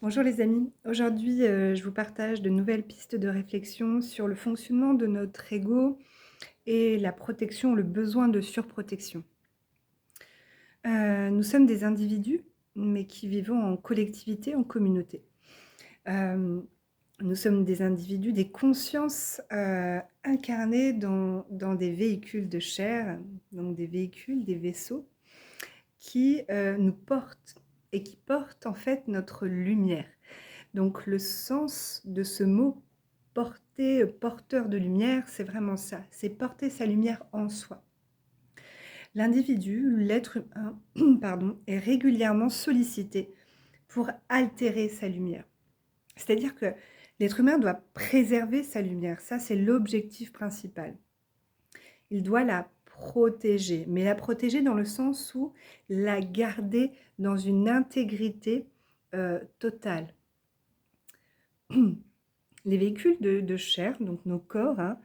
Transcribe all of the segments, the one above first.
Bonjour les amis, aujourd'hui je vous partage de nouvelles pistes de réflexion sur le fonctionnement de notre ego et la protection, le besoin de surprotection. Nous sommes des individus, mais qui vivons en collectivité, en communauté. Euh, Nous sommes des individus, des consciences incarnées dans des véhicules de chair, donc des véhicules, des vaisseaux, qui nous portent et qui portent en fait notre lumière. Donc le sens de ce mot porter, porteur de lumière, c'est vraiment ça, c'est porter sa lumière en soi. L'individu, l'être humain, pardon, est régulièrement sollicité pour altérer sa lumière. C'est-à-dire que l'être humain doit préserver sa lumière, ça c'est l'objectif principal. Il doit la protéger, mais la protéger dans le sens où la garder dans une intégrité totale. Les véhicules de chair, donc nos corps, hein,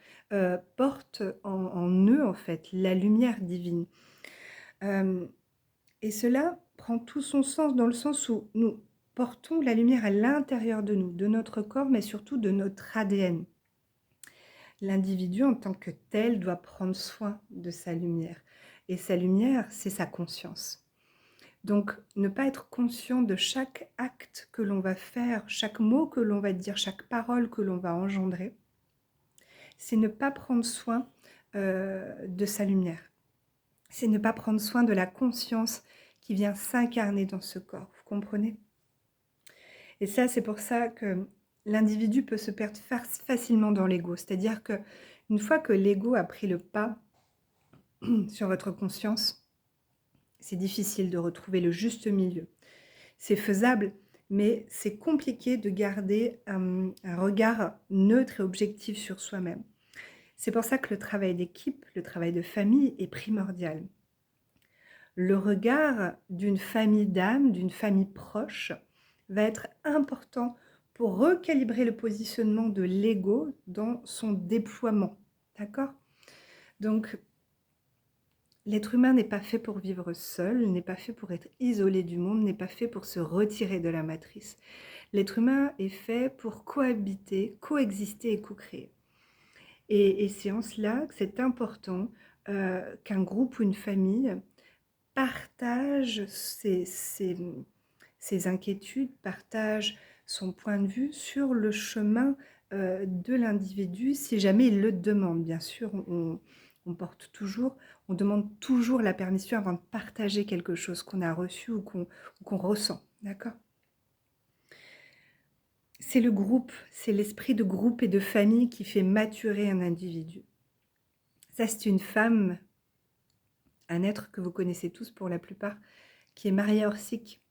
portent en eux, en fait, la lumière divine. Et cela prend tout son sens dans le sens où nous portons la lumière à l'intérieur de nous, de notre corps, mais surtout de notre ADN. L'individu, en tant que tel, doit prendre soin de sa lumière. Et sa lumière, c'est sa conscience. Donc, ne pas être conscient de chaque acte que l'on va faire, chaque mot que l'on va dire, chaque parole que l'on va engendrer, c'est ne pas prendre soin de sa lumière. C'est ne pas prendre soin de la conscience qui vient s'incarner dans ce corps. Vous comprenez? Et ça, c'est pour ça que l'individu peut se perdre facilement dans l'ego. C'est-à-dire qu'une fois que l'ego a pris le pas sur votre conscience, c'est difficile de retrouver le juste milieu. C'est faisable, mais c'est compliqué de garder un regard neutre et objectif sur soi-même. C'est pour ça que le travail d'équipe, le travail de famille est primordial. Le regard d'une famille d'âme, d'une famille proche, va être important pour recalibrer le positionnement de l'ego dans son déploiement. D'accord? Donc, l'être humain n'est pas fait pour vivre seul, n'est pas fait pour être isolé du monde, n'est pas fait pour se retirer de la matrice. L'être humain est fait pour cohabiter, coexister et co-créer. Et c'est en cela que c'est important qu'un groupe ou une famille partage ses inquiétudes, partage son point de vue sur le chemin de l'individu, si jamais il le demande. Bien sûr, on demande toujours la permission avant de partager quelque chose qu'on a reçu ou qu'on ressent. D'accord ? C'est le groupe, c'est l'esprit de groupe et de famille qui fait maturer un individu. Ça, c'est une femme, un être que vous connaissez tous pour la plupart, qui est Maria Orsic,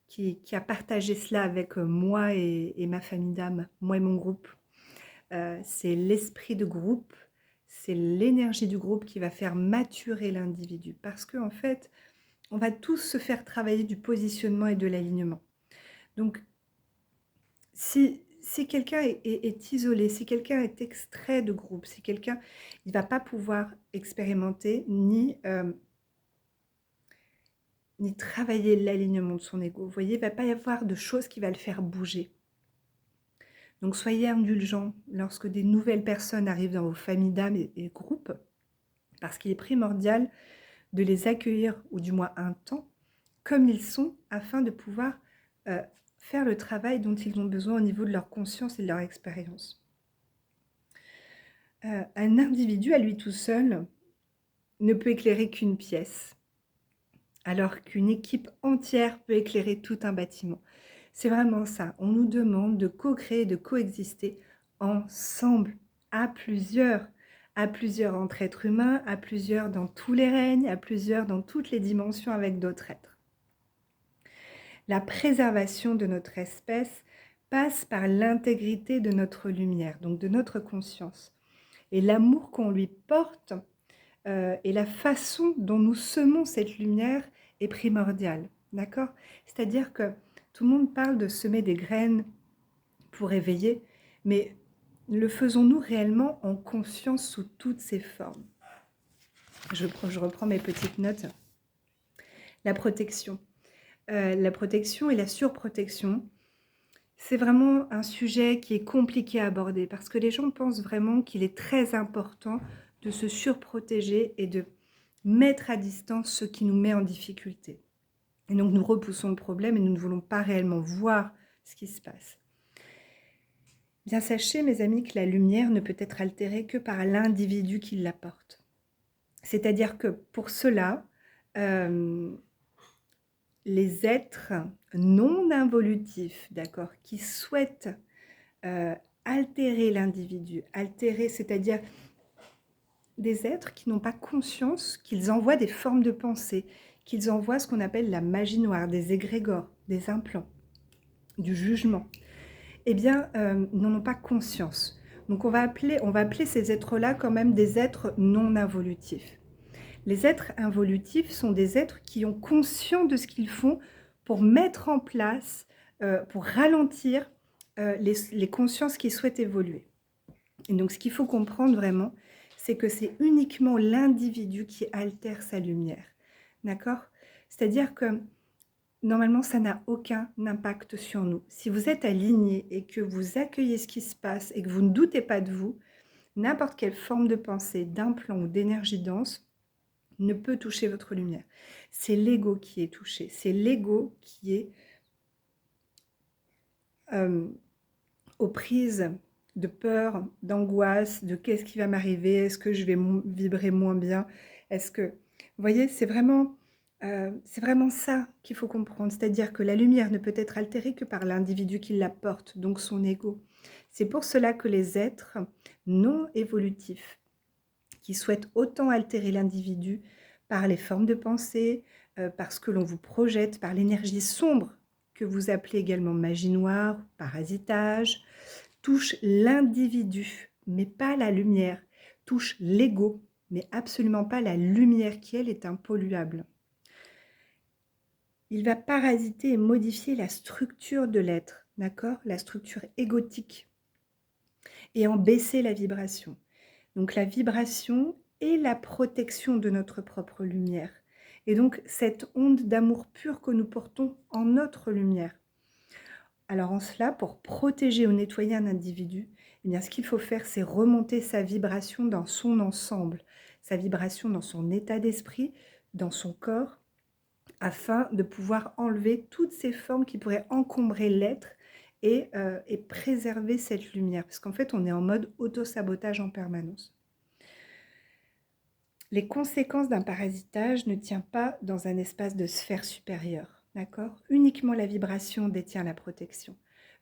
qui a partagé cela avec moi et ma famille d'âme, moi et mon groupe. C'est l'esprit de groupe, c'est l'énergie du groupe qui va faire maturer l'individu. Parce qu'en fait, on va tous se faire travailler du positionnement et de l'alignement. Donc, si quelqu'un est isolé, si quelqu'un est extrait de groupe, si quelqu'un, il ne va pas pouvoir expérimenter ni travailler l'alignement de son ego. Vous voyez, il ne va pas y avoir de choses qui va le faire bouger. Donc soyez indulgents lorsque des nouvelles personnes arrivent dans vos familles d'âmes et groupes, parce qu'il est primordial de les accueillir, ou du moins un temps, comme ils sont, afin de pouvoir faire le travail dont ils ont besoin au niveau de leur conscience et de leur expérience. Un individu à lui tout seul ne peut éclairer qu'une pièce, alors qu'une équipe entière peut éclairer tout un bâtiment. C'est vraiment ça. On nous demande de co-créer, de coexister ensemble, à plusieurs entre êtres humains, à plusieurs dans tous les règnes, à plusieurs dans toutes les dimensions avec d'autres êtres. La préservation de notre espèce passe par l'intégrité de notre lumière, donc de notre conscience. Et l'amour qu'on lui porte et la façon dont nous semons cette lumière est primordiale. D'accord ? C'est-à-dire que tout le monde parle de semer des graines pour éveiller, mais le faisons-nous réellement en conscience sous toutes ses formes ? Je reprends mes petites notes. La protection. La protection et la surprotection C'est vraiment un sujet qui est compliqué à aborder parce que les gens pensent vraiment qu'il est très important de se surprotéger et de mettre à distance ce qui nous met en difficulté. Et donc nous repoussons le problème et nous ne voulons pas réellement voir ce qui se passe. Bien sachez, mes amis, que la lumière ne peut être altérée que par l'individu qui l'apporte. C'est-à-dire que pour cela, les êtres non involutifs, d'accord, qui souhaitent altérer l'individu, altérer, c'est-à-dire des êtres qui n'ont pas conscience qu'ils envoient des formes de pensée, qu'ils envoient ce qu'on appelle la magie noire, des égrégores, des implants, du jugement, eh bien, n'en ont pas conscience. Donc on va appeler ces êtres-là quand même des êtres non involutifs. Les êtres involutifs sont des êtres qui ont conscience de ce qu'ils font pour mettre en place, pour ralentir les consciences qui souhaitent évoluer. Et donc ce qu'il faut comprendre vraiment, c'est que c'est uniquement l'individu qui altère sa lumière. D'accord? C'est-à-dire que normalement, ça n'a aucun impact sur nous. Si vous êtes aligné et que vous accueillez ce qui se passe et que vous ne doutez pas de vous, n'importe quelle forme de pensée, d'implant ou d'énergie dense ne peut toucher votre lumière. C'est l'ego qui est touché. C'est l'ego qui est aux prises de peur, d'angoisse, de qu'est-ce qui va m'arriver, est-ce que je vais vibrer moins bien, est-ce que... Vous voyez, c'est vraiment ça qu'il faut comprendre, c'est-à-dire que la lumière ne peut être altérée que par l'individu qui la porte, donc son ego. C'est pour cela que les êtres non évolutifs, qui souhaitent autant altérer l'individu par les formes de pensée, par ce que l'on vous projette, par l'énergie sombre, que vous appelez également magie noire, parasitage, touche l'individu, mais pas la lumière, touche l'ego, mais absolument pas la lumière qui, elle, est impolluable. Il va parasiter et modifier la structure de l'être, d'accord? La structure égotique, et en baisser la vibration. Donc la vibration est la protection de notre propre lumière. Et donc cette onde d'amour pur que nous portons en notre lumière. Alors en cela, pour protéger ou nettoyer un individu, eh bien, ce qu'il faut faire, c'est remonter sa vibration dans son ensemble, sa vibration dans son état d'esprit, dans son corps, afin de pouvoir enlever toutes ces formes qui pourraient encombrer l'être et préserver cette lumière. Parce qu'en fait, on est en mode auto-sabotage en permanence. Les conséquences d'un parasitage ne tiennent pas dans un espace de sphère supérieure, d'accord? Uniquement la vibration détient la protection.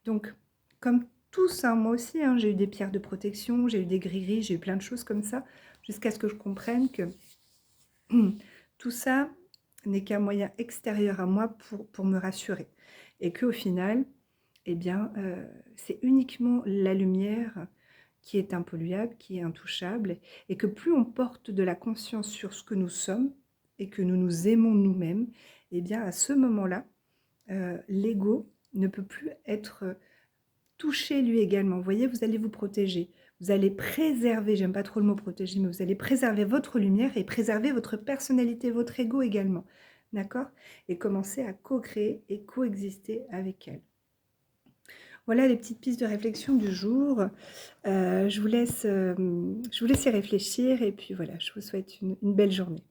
Donc, comme tous, hein, moi aussi, hein, j'ai eu des pierres de protection, j'ai eu des gris-gris, j'ai eu plein de choses comme ça, jusqu'à ce que je comprenne que tout ça n'est qu'un moyen extérieur à moi pour me rassurer. Et qu'au final, eh bien, c'est uniquement la lumière qui est impolluable, qui est intouchable, et que plus on porte de la conscience sur ce que nous sommes et que nous nous aimons nous-mêmes, eh bien à ce moment-là, l'ego ne peut plus être touché lui également. Vous voyez, vous allez vous protéger, vous allez préserver, j'aime pas trop le mot protéger, mais vous allez préserver votre lumière et préserver votre personnalité, votre ego également, d'accord? Et commencer à co-créer et coexister avec elle. Voilà les petites pistes de réflexion du jour. Je vous laisse y réfléchir et puis voilà, je vous souhaite une belle journée.